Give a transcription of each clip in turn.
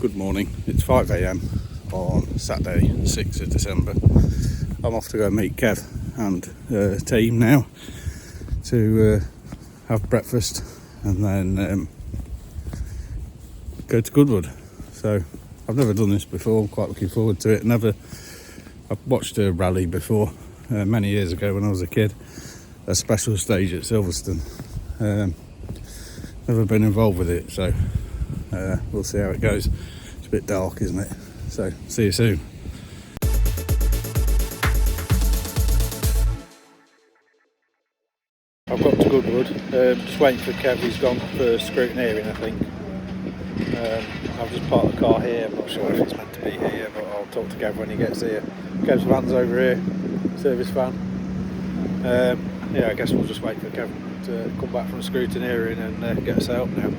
Good morning, it's 5 AM on Saturday 6th of December. I'm off to go meet Kev and team now to have breakfast and then go to Goodwood. So I've never done this before, I'm quite looking forward to it. I've watched a rally before many years ago when I was a kid, a special stage at Silverstone. Never been involved with it, so we'll see how it goes. It's a bit dark, isn't it? So see you soon. I've got to Goodwood, just waiting for Kev. He's gone for scrutineering, I think. I've just parked the car here. I'm not sure if it's meant to be here, but I'll talk to Kev when he gets here. Kev's van's over here, service van. Yeah, I guess we'll just wait for Kev to come back from scrutineering and get us set up now.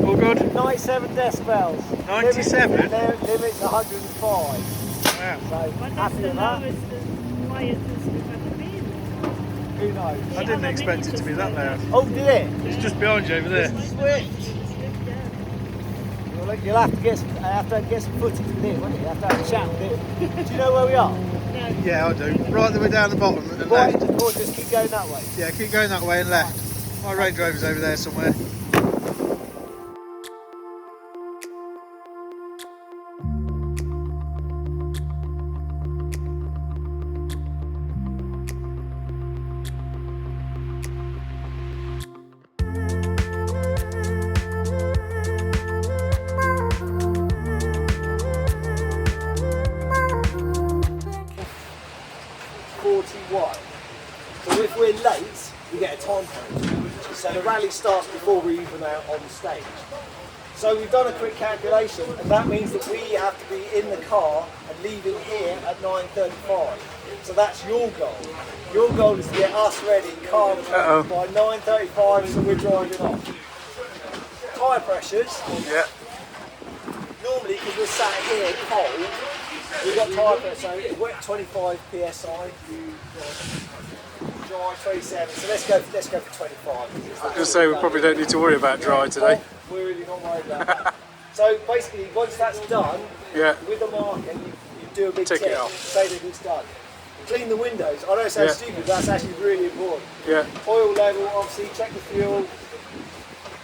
All good? 97 decibels. 97? Limit's 105. Wow. So, happy with that? Who knows? I didn't expect it to be that loud. Oh, did it? It's just behind you over there. Swift. You'll have to get some footage with it, won't you? You have to have a chat with it. Do you know where we are? No. Yeah, I do. Right the way down the bottom and left. Or just keep going that way? Yeah, keep going that way and left. My Range Rover's over there somewhere. So if we're late, we get a time penalty. So the rally starts before we even out on the stage. So we've done a quick calculation, and that means that we have to be in the car and leaving here at 9:35. So that's your goal. Your goal is to get us ready, car ready, by 9:35, so we're driving off. Tyre pressures. Yeah. Normally, because we're sat here cold, we've got tyre pressure, so wet 25 psi, dry 27. So let's go for 25. I was going to say we probably don't need to worry about dry today. We're really not worried about that. So basically, once that's done, with the marker, you do a big tick it off. to say that it's done. Clean the windows. I know it sounds stupid, but that's actually really important. Yeah. Oil level, obviously, check the fuel.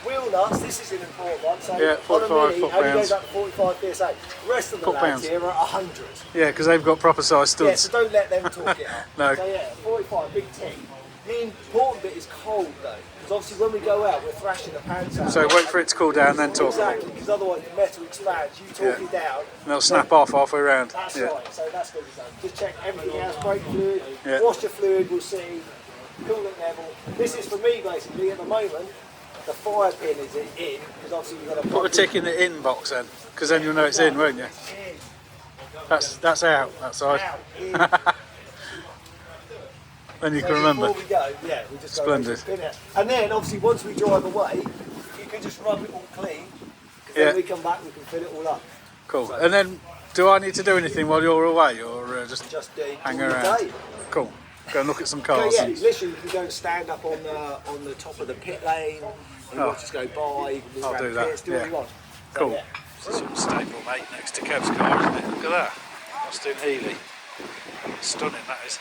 Wheel nuts, this is an important one. So yeah, 45 on a Mini, foot only pounds. goes up to 45 psi. The rest of the lads here are 100. Yeah, because they've got proper size studs. Yeah, so don't let them talk it up. No. So yeah, 45, big tick. The important bit is cold though, because obviously when we go out, we're thrashing the pants out. So wait for it to cool down, then talk. Exactly, because otherwise the metal expands. You talk it down, and they'll snap off halfway around. That's right. So that's going to be done. Just check everything else. Brake fluid, wash your fluid. We'll see. Coolant level. This is for me basically at the moment. The fire pin is in, because obviously you've got to put a tick in the in box then, because then you'll know it's in, won't you? That's out, that side. Out, then you can remember. Before we go, we just Splendid. go and then obviously once we drive away, you can just rub it all clean, because then we come back, we can fill it all up. Cool. So, and then, do I need to do anything while you're away, or just hang around? Day. Cool. Go and look at some cars. Yeah, literally you can go and stand up on the top of the pit lane, and we'll just go by. I'll do that. Pits, do what you want. Cool. So, This is some stable mate next to Kev's car, isn't it? Look at that. Austin Healey. Stunning that is.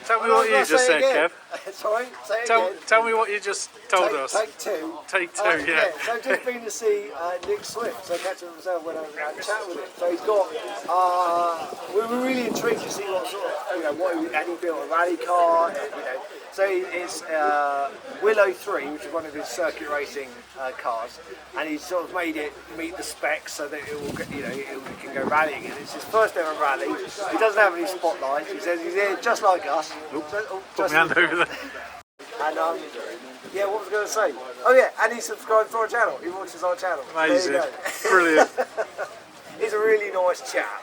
Tell me what you just said, Kev. Sorry, say it again. Tell me what you just told us. Take two. Take two, yeah. So I've just been to see Nick Swift, so I catch him myself when I was out chat with him. So he's got, we were really intrigued to see what sort of, what he had built a rally car, and, So it's Willow 3, which is one of his circuit racing cars, and he's sort of made it meet the specs so that it will, it can go rallying. And it's his first ever rally. He doesn't have any spotlights. He says he's here just like us. Put my hand over there. And yeah, what was I going to say? Oh yeah, and he subscribed to our channel. He watches our channel. Amazing. There you go. Brilliant. He's a really nice chap.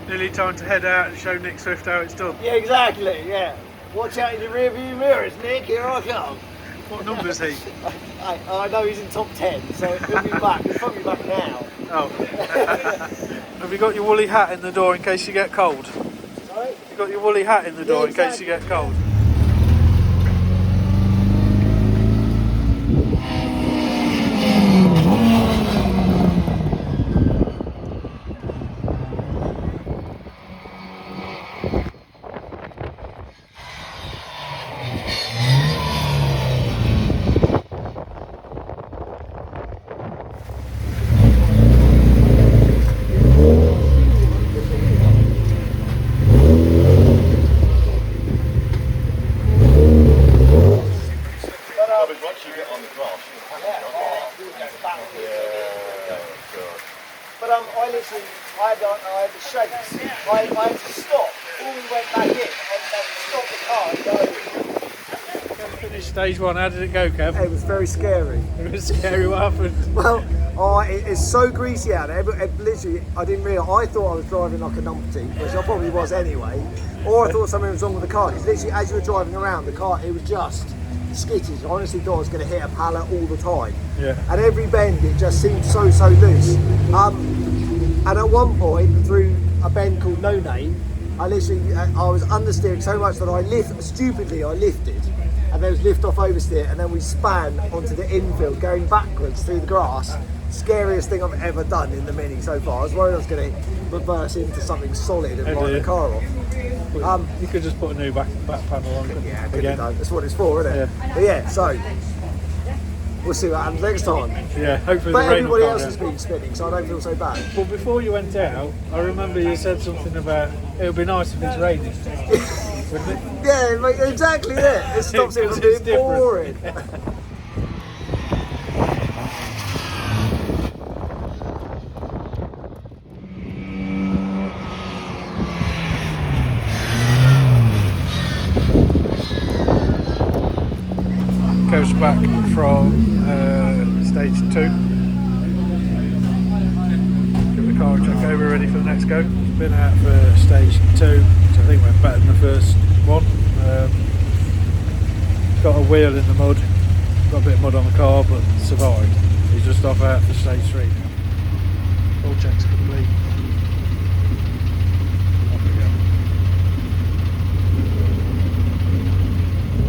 Nearly time to head out and show Nick Swift how it's done. Yeah, exactly, yeah. Watch out in your rear view mirrors, Nick, here I come. What number's he? I know he's in top 10, so he'll be back. He'll probably be back now. Oh. Have you got your woolly hat in the door in case you get cold? Sorry? You got your woolly hat in the door exactly. in case you get cold? But I had the shakes. I had to stop. All we went back in and stop the car and go. Finished stage 1, how did it go, Kev? It was very scary. It was scary, what happened? Well, it's so greasy out there. Literally, I didn't realise. I thought I was driving like a numpty, which I probably was anyway. Or I thought something was wrong with the car. Because literally, as you were driving around the car, it was just skittish. I honestly thought I was going to hit a pallet all the time. Yeah. And every bend, it just seemed so loose. And at one point, through a bend called No Name, I was understeering so much that I lifted, and there was lift off oversteer, and then we span onto the infield, going backwards through the grass. Scariest thing I've ever done in the Mini so far. I was worried I was going to reverse into something solid and blow the car off. You could just put a new back panel on. Yeah, I could have done. That's what it's for, isn't it? Yeah. But yeah, so we'll see what happens next time. Yeah, hopefully But the rain everybody will else calm has down. been spinning, so I don't feel so bad. Well, before you went out, I remember you said something about it would be nice if it's raining. Wouldn't it? Yeah, mate, exactly that. It stops it from being It's different. boring. Goes back from stage 2. Give the car a check over, ready for the next go. Been out for stage 2, which I think went better than the first one. Got a wheel in the mud, got a bit of mud on the car, but survived. He's just off out for stage 3 now. All checks complete. Off we go.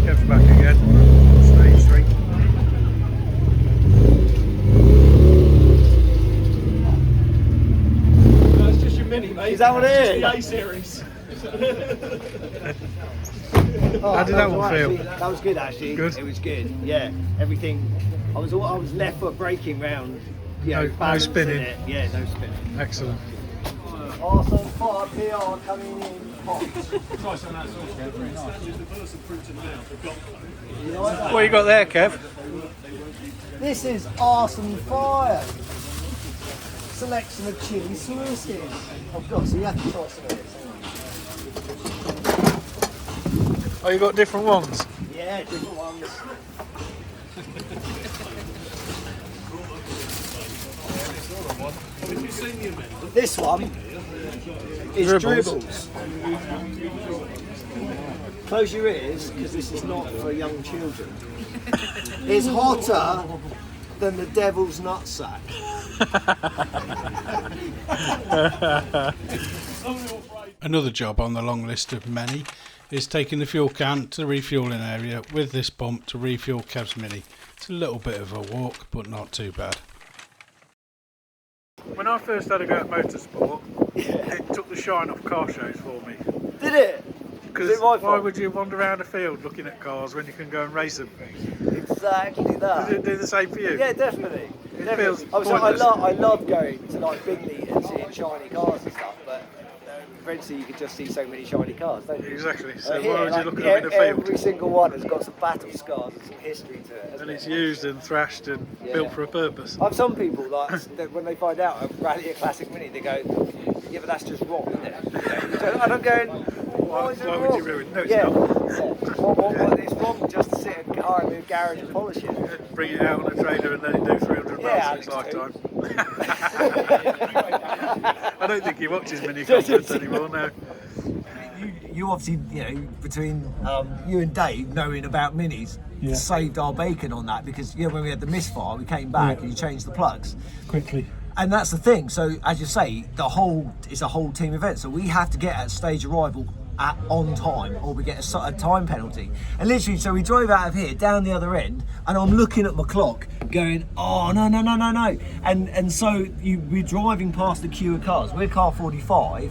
Kev's back again. Stage 3. That's just your Mini, mate. Is that what it is? The A series. How did that one feel? That was good, actually. Good? It was good. Yeah, everything. I was left foot braking round. Yeah, No spinning. Yeah, no spinning. Excellent. Awesome, 5 PR coming in hot. Price on that sauce, very nice. What you got there, Kev? This is Arson Fire. Selection of chili sauces. Oh god, so you have to try some of this. Oh, you got different ones? Yeah, different ones. This one is dribbles. Close your ears, because this is not for young children. It's hotter than the devil's nutsack. Another job on the long list of many is taking the fuel can to the refuelling area with this pump to refuel Kev's Mini. It's a little bit of a walk, but not too bad. When I first had a go at motorsport, it took the shine off car shows for me. Did it? Because Is it my why fault? would you wander around a field looking at cars when you can go and race them? Exactly that. Does it do the same for you? Yeah, definitely. It's feels I love going to like Bingley and seeing shiny cars and stuff, but eventually you can just see so many shiny cars, don't you? Exactly. So Here, why would you like, look at them in a field? every single one has got some battle scars and some history to it. And it's used and thrashed and built for a purpose. I've some people like that when they find out I rally a classic Mini, they go, "Yeah, but that's just wrong, isn't it?" And I'm going, "Why is it wrong?" Why would you ruin? No, it's Yeah. not. What, it's wrong just to sit and hire in a garage and polish it. Bring it out on a trailer and let it do 300 miles Yeah, in its Alex lifetime. I don't think he watches Mini content anymore now. You obviously, between you and Dave knowing about Minis, saved our bacon on that because when we had the misfire, we came back and you changed the plugs quickly. And that's the thing. So as you say, it's a whole team event. So we have to get at stage arrival on time, or we get a time penalty. And literally, so we drove out of here down the other end, and I'm looking at my clock, going, "Oh no!" And so we're driving past the queue of cars. We're car 45.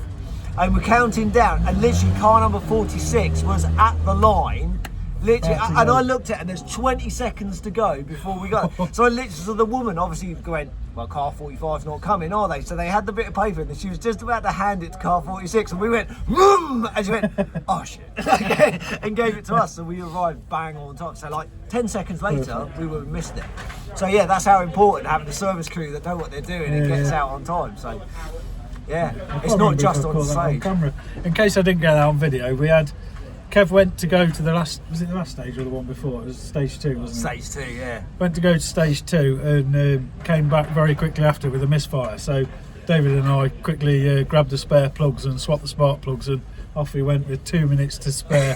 And we're counting down, and literally car number 46 was at the line. Literally, and I looked at it, and there's 20 seconds to go before we go. So I literally, so the woman obviously went, "Well, car 45's not coming, are they?" So they had the bit of paper, and she was just about to hand it to car 46, and we went, "Vroom!" And she went, "Oh shit," and gave it to us. So we arrived bang on time. So like 10 seconds later, we would have missed it. So yeah, that's how important having a service crew that know what they're doing and gets out on time. So. Yeah, it's not just on stage. Camera. In case I didn't get that on video, we had Kev went to go to the last. Was it the last stage or the one before? It was stage 2, wasn't it? Stage 2, yeah. Went to go to stage 2 and came back very quickly after with a misfire. So David and I quickly grabbed the spare plugs and swapped the spark plugs, and off we went with 2 minutes to spare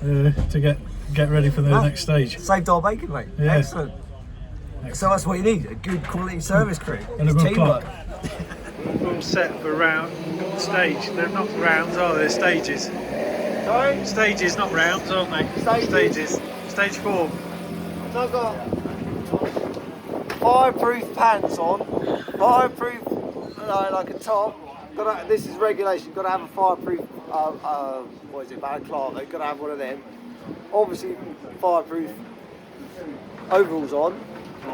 to get ready for the next stage. Saved our bacon, mate. Yeah. Excellent. So that's what you need, a good quality service crew. And a good teamwork. clock. All set for round stage. They're not rounds, are they? Stages. Sorry? Stages, not rounds, aren't they? Stages. Stage 4. So I've got fireproof pants on, fireproof like a top. This is regulation. You've got to have a fireproof. What is it? Balaclava. You've got to have one of them. Obviously, fireproof overalls on.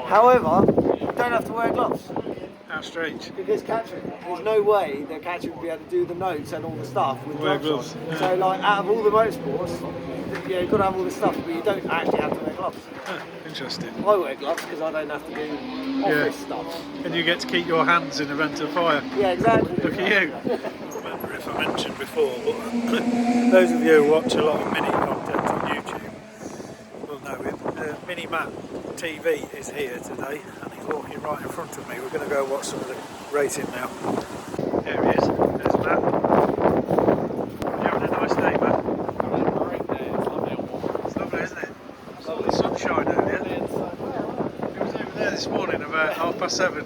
However, you don't have to wear gloves. How strange. Because catching, there's no way that catching would be able to do the notes and all the stuff with Wear gloves on. gloves, yeah. So like out of all the motorsports, you've got to have all this stuff, but you don't actually have to wear gloves. Interesting. I wear gloves because I don't have to do office stuff. And you get to keep your hands in the event of fire. Yeah, exactly. Look at you. I can't remember if I mentioned before, but those of you who watch a lot of Mini content on YouTube will know him. Mini Matt TV is here today, and he's walking right in front of me. We're going to go watch some of the racing now. There he is. There's Matt. You having a nice day, Matt? It's lovely, isn't it? It's lovely sunshine out here. It was over there this morning about 7:30.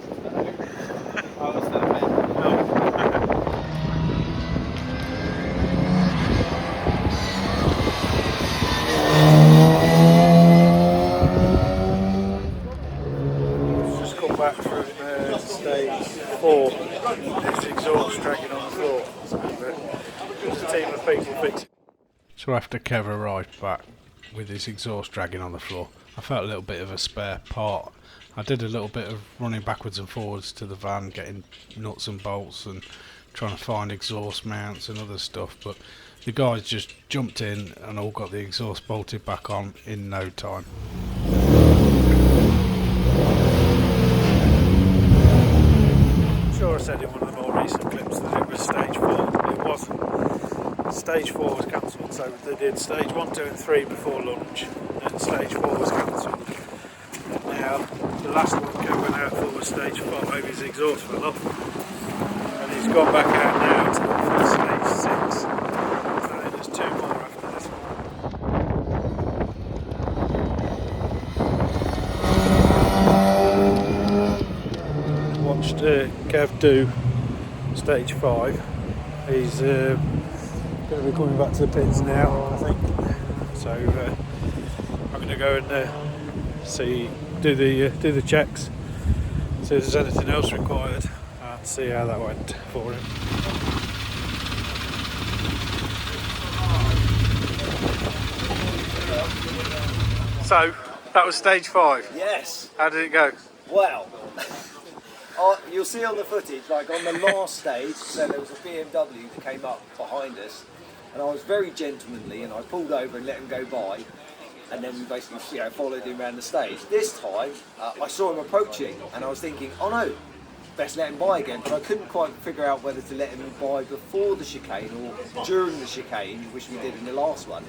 Just come back from stage 4. This exhaust dragging on the floor. So there's a team of people fixing. So after Kev arrived back with his exhaust dragging on the floor, I felt a little bit of a spare part. I did a little bit of running backwards and forwards to the van, getting nuts and bolts and trying to find exhaust mounts and other stuff, but the guys just jumped in and all got the exhaust bolted back on in no time. I'm sure I said in one of the more recent clips that it was stage 4. It wasn't. Stage 4 was cancelled, so they did stage 1, 2 and 3 before lunch, and stage 4 was cancelled. Now, the last one Kev went out for was stage 5, his exhaust fell off, and he's gone back out now to stage 6, so there's 2 more after this one. Watched Kev do stage 5. He's going to be coming back to the pits now, I think, so I'm going to go and do the checks, see if there's anything else required, and see how that went for him. So that was stage 5. Yes. How did it go? Well, You'll see on the footage, like on the last stage, so there was a BMW that came up behind us, and I was very gentlemanly, and I pulled over and let him go by, and then we basically followed him around the stage. This time, I saw him approaching, and I was thinking, oh no, best let him by again, but I couldn't quite figure out whether to let him by before the chicane or during the chicane, which we did in the last one.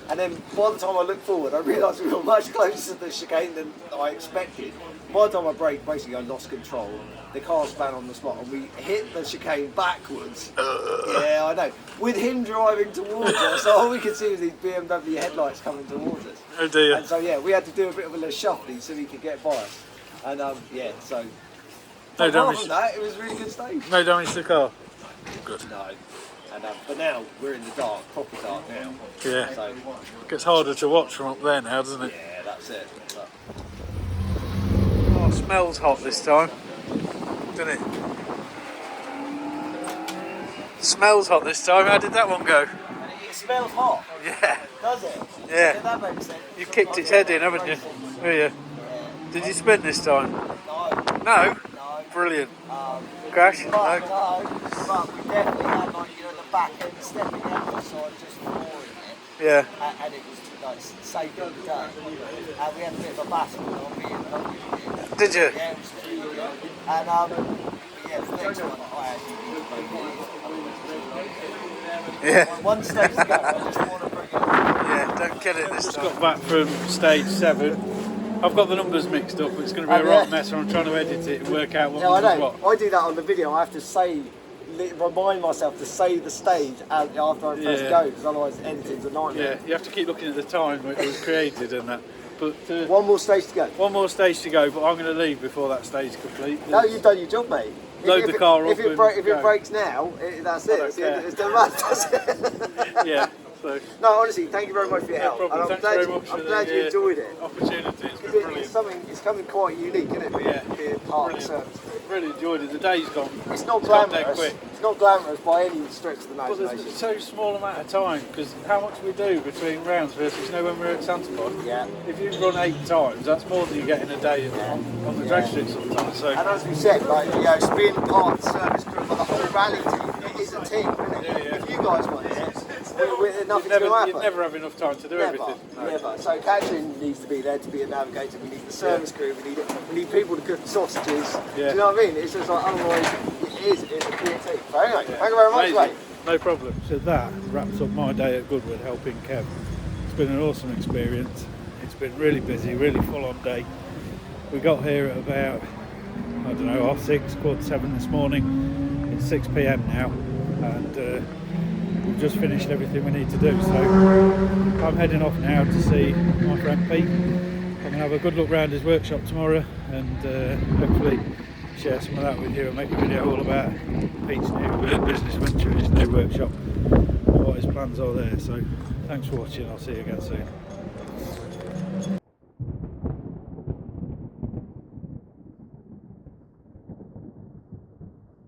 And then by the time I looked forward, I realised we were much closer to the chicane than I expected. By the time I braked, basically I lost control. The car span on the spot and we hit the chicane backwards. Yeah, I know. With him driving towards us, so all we could see was these BMW headlights coming towards us. Oh dear. And so yeah, we had to do a bit of a shuffling so he could get by us. And yeah, so No apart damage. from that, it was a really good stage. No damage to the car. Good. No. And but now we're in the dark, proper dark now. Yeah. So Gets harder to watch from up there now, doesn't it? yeah, that's it. But, Oh, it smells hot this time, doesn't it? Smells hot this time. How did that one go? it smells hot, Yeah. does it? Yeah. That makes sense. You kicked its head in, haven't you? Oh, yeah. Did you spin this time? No, No? no. Brilliant. Crash? But, No? no, but we definitely had like the back end stepping out the side just before it, Yeah. and it was like saving the day. And we had a bit of a battle on BMW. Did you? Yeah, it was really good. And yeah, the next one I actually Yeah. one stage to go. I just want to bring it up. Yeah, don't kill it this Just time. got back from stage 7. I've got the numbers mixed up. It's going to be a Oh, yeah. right mess. I'm trying to edit it and work out what Yeah, I numbers know. what. I do that on the video. I have to remind myself to say the stage after I first Yeah. go, because otherwise editing's a nightmare. Yeah, you have to keep looking at the time when it was created and that. But One more stage to go. one more stage to go, but I'm going to leave before that stage is complete. No, you've done your job, mate. Load the car up If it and breaks go. now, that's I it. don't It's the end care. it's the run, that's it. Yeah, so No, honestly, thank you very much for your no help. problem. And Thanks very much I'm for glad the you enjoyed it. opportunity. It's been It's brilliant. it's something quite unique, isn't it? Yeah, Being part of the brilliant. service. Really enjoyed it. The day's gone. It's not gone dead glamorous. quick. It's not glamorous by any stretch of the But imagination. there's so small amount of time because how much we do between rounds versus when we're at Santa Pod. Yeah. If you run 8 times, that's more than you get in a day on the drag strip sometimes. So And as we said, like, it's being part of the service crew for the whole rally team. It is a team, isn't it? Yeah, yeah. If you guys want it, nothing's going to you'd happen. never have enough time to do everything. No. Never. So catching needs to be there to be a navigator. We need the service crew. We need people to cook the sausages. Yeah. Do you know what I mean? It's just like otherwise it's a clear team. So anyway, thank you very much, Amazing. mate. No problem. So that wraps up my day at Goodwood helping Kev. It's been an awesome experience. It's been really busy, really full on day. We got here at about, I don't know, 6:30, 7:15 this morning. It's 6 p.m. now and we've just finished everything we need to do. So I'm heading off now to see my friend Pete. I'm going to have a good look round his workshop tomorrow and hopefully share some of that with you and make a video all about Pete's new business venture, his new workshop and what his plans are there. So thanks for watching, I'll see you again soon.